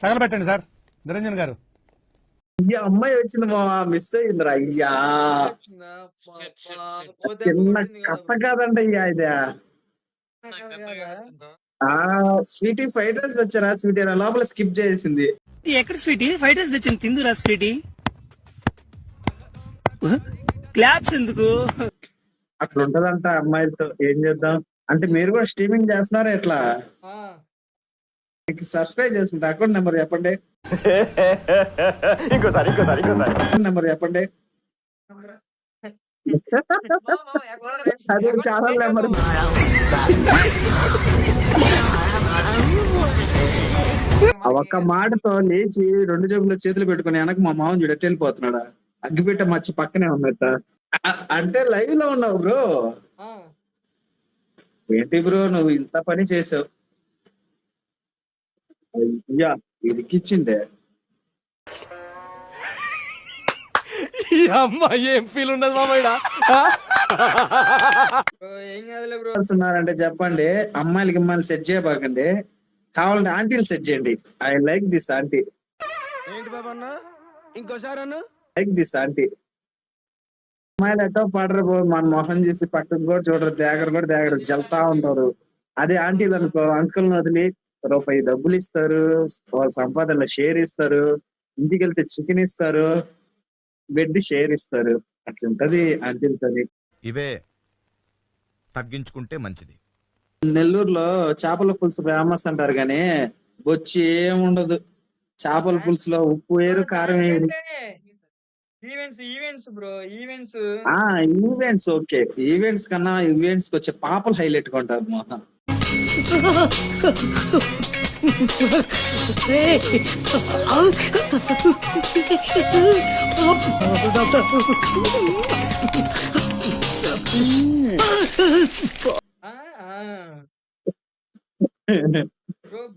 తగలబెట్టండి sir Niranjan గారు. అయ్యా అమ్మాయి వచ్చింది మా మిస్ అయ్యిందిరా. అయ్యా చిన్న కథ కాదండి అయ్యా ఇది. స్వీటీ ఫ్రైడ్ రైస్ వచ్చారా? స్వీటీ లోపల స్కిప్ చేసింది. ఎక్కడ స్వీటీ? ఫ్రైడ్ రైస్ తెచ్చింది తిందురా స్వీటీ. క్లాప్స్ ఎందుకు? అట్లా ఉంటదంట అమ్మాయిలతో. ఏం చేద్దాం అంటే మీరు కూడా స్ట్రీమింగ్ చేస్తున్నారా? ఎట్లా సబ్స్క్రైబ్ చేసుకుంటే అకౌంట్ నెంబర్ చెప్పండి. ఇంకోసారి నెంబర్ చెప్పండి. అదే ఛానల్ నెంబర్. ఒక్క మాటతో లేచి 2 జేబుల్లో చేతులు పెట్టుకుని వెనక మా మామని చూడట్టు వెళ్ళిపోతున్నాడా? అగ్గిపెట్ట మచ్చి పక్కనే ఉన్నట్ట. అంటే లైవ్ లో ఉన్నావు బ్రో. ఏంటి బ్రో నువ్వు ఇంత పని చేసావు? అయ్యా ఇరికిచ్చిండే. ఏం ఫీల్ ఉండదు మామయ్య. ఉన్నారంటే చెప్పండి. అమ్మాయిలకి అమ్మాయిలు సెట్ చేయబాకండి. కావాలంటే ఆంటీలు సెట్ చేయండి. I like this aunty. ఏంటి బాబా అన్న ఇంకోసారి అన్న లైక్ దిస్ ఆంటీ. అమ్మాయిలు ఎట్టో పడరు బో. మన మొహం చూసి పక్కకు కూడా చూడరు, దేగరు జల్తా ఉంటారు. అదే ఆంటీలు అనుకో, అంకుల్ని వదిలి రూపాయి డబ్బులు ఇస్తారు, వాళ్ళ సంపాదనలో షేర్ ఇస్తారు, ఇంటికి వెళ్తే చికెన్ ఇస్తారు, బెడ్ షేర్ ఇస్తారు. అట్లుంటది ఆంటీలతో. ఇవే తగ్గించుకుంటే మంచిది. నెల్లూరులో చేపల పులుసు ఫేమస్ అంటారు కానీ బొచ్చి ఏముండదు. చేపల పులుసులో ఉప్పు వేరు, కారం వేరు. Events okay. ఈవెంట్స్ కన్నా ఈవెంట్స్ కి వచ్చే పాపలు హైలైట్ గా ఉంటారు మోహన్.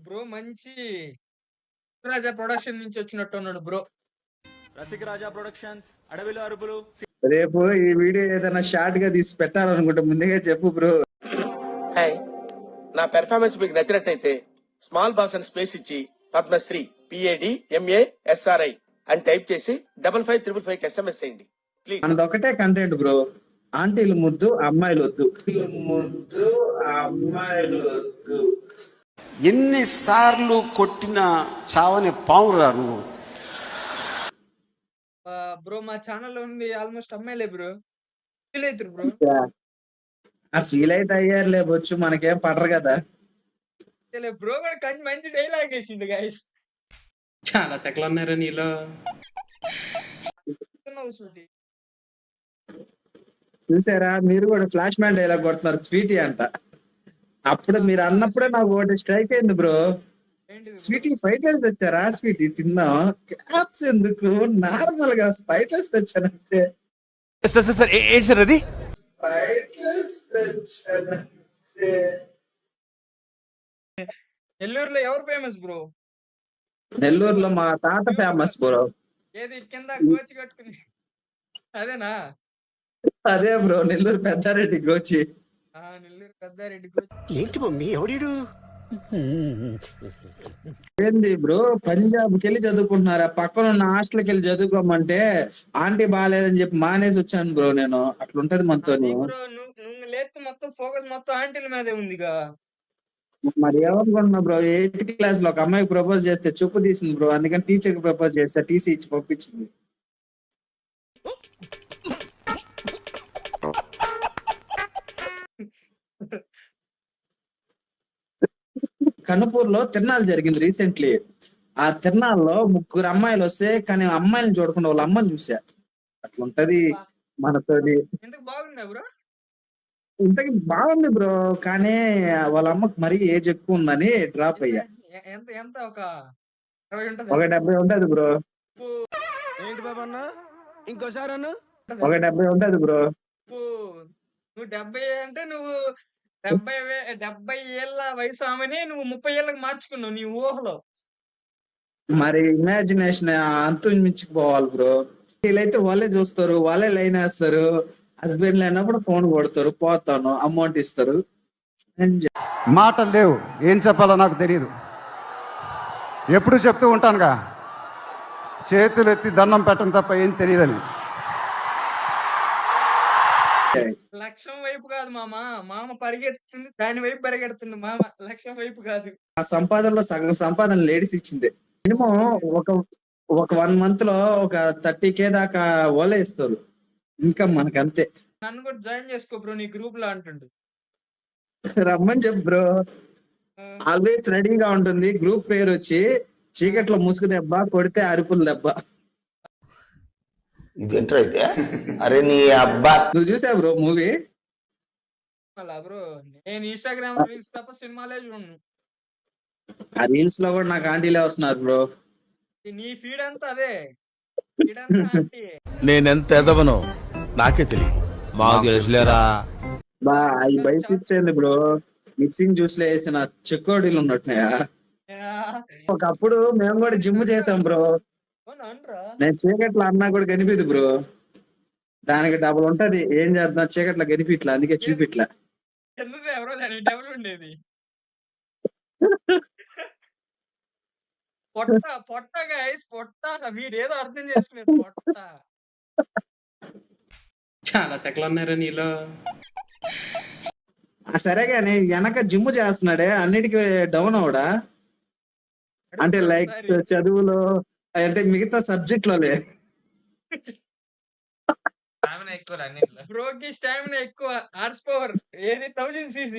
బ్రో మంచి రాజా ప్రొడక్షన్ నుంచి వచ్చినట్టు ఉన్నాడు బ్రో. రసిక రాజా ప్రొడక్షన్స్, అడవిలో అరుపులు. రేపు ఈ వీడియో ఏదైనా షార్ట్ గా తీసి పెట్టాలనుకుంటే ముందుగా చెప్పు బ్రో. హాయ్, నా పెర్ఫార్మెన్స్ మీకు నచ్చినట్టయితే స్మాల్ బాస్ అని స్పేస్ ఇచ్చి పద్మశ్రీ PADMASRI అని టైప్ చేసి 5555 SMS చేయండి ప్లీజ్. మనదొకటే కంటెంట్ బ్రో. ఆంటీలు ముద్దు, అమ్మాయిలు వద్దు. ముద్దు అమ్మాయిలు వద్దు. ఎన్నిసార్లు కొట్టిన చావని పావురా నువ్వు. బ్రో మా ఛానల్ ఉంది ఆల్మోస్ట్ అమ్మాయిలే బ్రో. ఫీల్ అవుతారు బ్రో. ఫీల్ అయితే అయ్యారులే, వచ్చు మనకేం పడరు కదా. బ్రో కూడా మంచి డైలాగ్ వేసిండు గైస్. చాలా సెకలు ఉన్నారా నీలో? చూసారా మీరు కూడా ఫ్లాష్ మ్యాన్ డైలాగ్ కొడుతున్నారు స్వీటీ అంట. అప్పుడు మీరు అన్నప్పుడే నాకు ఒకటి స్ట్రైక్ అయింది బ్రో. స్వీటీ ఫ్రైడ్ రైస్ తెచ్చారా? స్వీటీ తిందాం. క్లాప్స్ ఎందుకు? నార్మల్ గా ఫ్రైడ్ రైస్ తెచ్చానంటే. ఏంటి సార్ అది? ఫ్రైడ్ రైస్ తెచ్చానంటే. నెల్లూరులో ఎవరు ఫేమస్ బ్రో? నెల్లూరులో మా తాత ఫేమస్ బ్రో. ఏది కింద గోచి కట్టుకుని అదేనా? అదే బ్రో, నెల్లూరు పెద్దారెడ్డి గోచి. నెల్లూరు పెద్దారెడ్డి గోచి. ఏంటి మమ్మీ ఎవడీడు? ఏంది బ్రో, పంజాబ్ కి వెళ్ళి చదువుకుంటున్నారా? పక్కన ఉన్న హాస్టల్కి వెళ్ళి చదువుకోమంటే ఆంటీ బాగాలేదని చెప్పి మానేసి వచ్చాను బ్రో నేను. అట్లుంటది మనతో. నువ్వు లేకపోతే మొత్తం ఫోకస్ మొత్తం ఆంటీల మీదే ఉందిగా. మరి ఏమనుకుంటున్నా బ్రో, 8th క్లాస్ లో ఒక అమ్మాయికి ప్రపోజ్ చేస్తే చూపు తీసింది బ్రో. అందుకని టీచర్ కి ప్రపోజ్ చేస్తే టీసీ ఇచ్చి పంపించింది. కనుపూర్ లో తిరణాలు జరిగింది రీసెంట్లీ. ఆ తిరణాల్లో 3 అమ్మాయిలు వస్తే కానీ అమ్మాయిని చూడకుండా వాళ్ళ అమ్మని చూసా. అట్లుంటది మనతోది. బాగుందా బ్రో? ఇంతకి బాగుంది బ్రో, కానీ వాళ్ళ అమ్మకి మరీ ఏజ్ ఎక్కువ ఉందని డ్రాప్ అయ్యా. ఎంత ఒక 70 ఉంటది బ్రో. ఏంటి బాబా అన్న ఇంకోసారి అన్న 70 ఉంటది బ్రో. నువ్వు 70 అంటే నువ్వు 70 ఏళ్ళ వయసు ఆమెని నువ్వు 30 ఏళ్ళకి మార్చుకున్నావు నీ ఊహలో. మరి ఇమాజినేషన్ అంతు మించుకుపోవాలి బ్రో. వీళ్ళైతే వాళ్ళే చూస్తారు, వాళ్ళే లైన్ వేస్తారు. హస్బెండ్ లేనప్పుడు ఫోన్ కొడతారు, పోతాను, అమౌంట్ ఇస్తారు. మాటలు లేవు, ఏం చెప్పాలో నాకు తెలియదు. ఎప్పుడు చెప్తూ ఉంటానుగా, చేతులు ఎత్తి దండం పెట్టడం తప్ప ఏం తెలియదని. లక్ష్యం వైపు కాదు మామ. మామ పరిగెడుతుంది, దాని వైపు పరిగెడుతుంది మామ. లక్ష్యం వైపు కాదు. ఆ సంపాదనలో సగం సంపాదన లేడీస్ ఇచ్చింది. మినిమం ఒక ఒక 1 month లో ఒక 30K దాకా ఓలే ఇస్తారు. ఇంకా మనకంతే. నన్ను కూడా జాయిన్ చేసుకో బ్రో నీ గ్రూప్ లో అంటుండు. రమ్మని చెప్పు బ్రో. ఆ, ఆల్వేస్ రెడీగా ఉంటుంది. గ్రూప్ పేరు వచ్చి చీకట్లో ముసుగు దెబ్బ, కొడితే అరుపుల దెబ్బ. ఇదేంట్రా ఇదే? అరే నీ అబ్బా. నువ్వు చూసావు బ్రో మూవీ? అలా బ్రో నేను ఇన్స్టాగ్రామ్ రీల్స్ తప్ప సినిమాలే చూడను. ఆ రీల్స్ లో కూడా నాకు ఆంటీలే వస్తున్నారు బ్రో. నీ ఫీడ్ అంతా అదే. ఫీడ్ అంతా ఆంటీ. నేనెంత ఎదవనో నాకే తెలియదు. మాకు తెలుసులేరా. బా ఈ బైసిప్స్ ఏంది బ్రో? మిక్సింగ్ జ్యూస్ లో వేసిన చెక్కోడీలు ఉన్నట్టున్నాయా? ఒకప్పుడు మేము కూడా జిమ్ చేసాం బ్రో. అనరా నేను చీకట్లో అన్నా కూడా కనిపిదు బ్రో. దానికి డబుల్ ఉంటది. ఏం చేద్దాం, చీకట్లో కనిపిట్లా, అందుకే చూపిట్లా. ఎందుకు ఎవరో దాని డబుల్ ఉండేది. పొట్ట పొట్ట గైస్, పొట్ట. మీరేదో అర్థం చేసుకునేది పొట్ట. చాలా సెకలు ఉన్నారా నీలో? సరే గానీ వెనక జిమ్ చేస్తున్నాడే, అన్నిటికీ డౌన్ అవడా? అంటే లైక్స్, చదువులో, అంటే మిగతా సబ్జెక్ట్ లోలే. బ్రోకి స్టామినా ఎక్కువ, హార్స్ పవర్ ఏది 1000cc.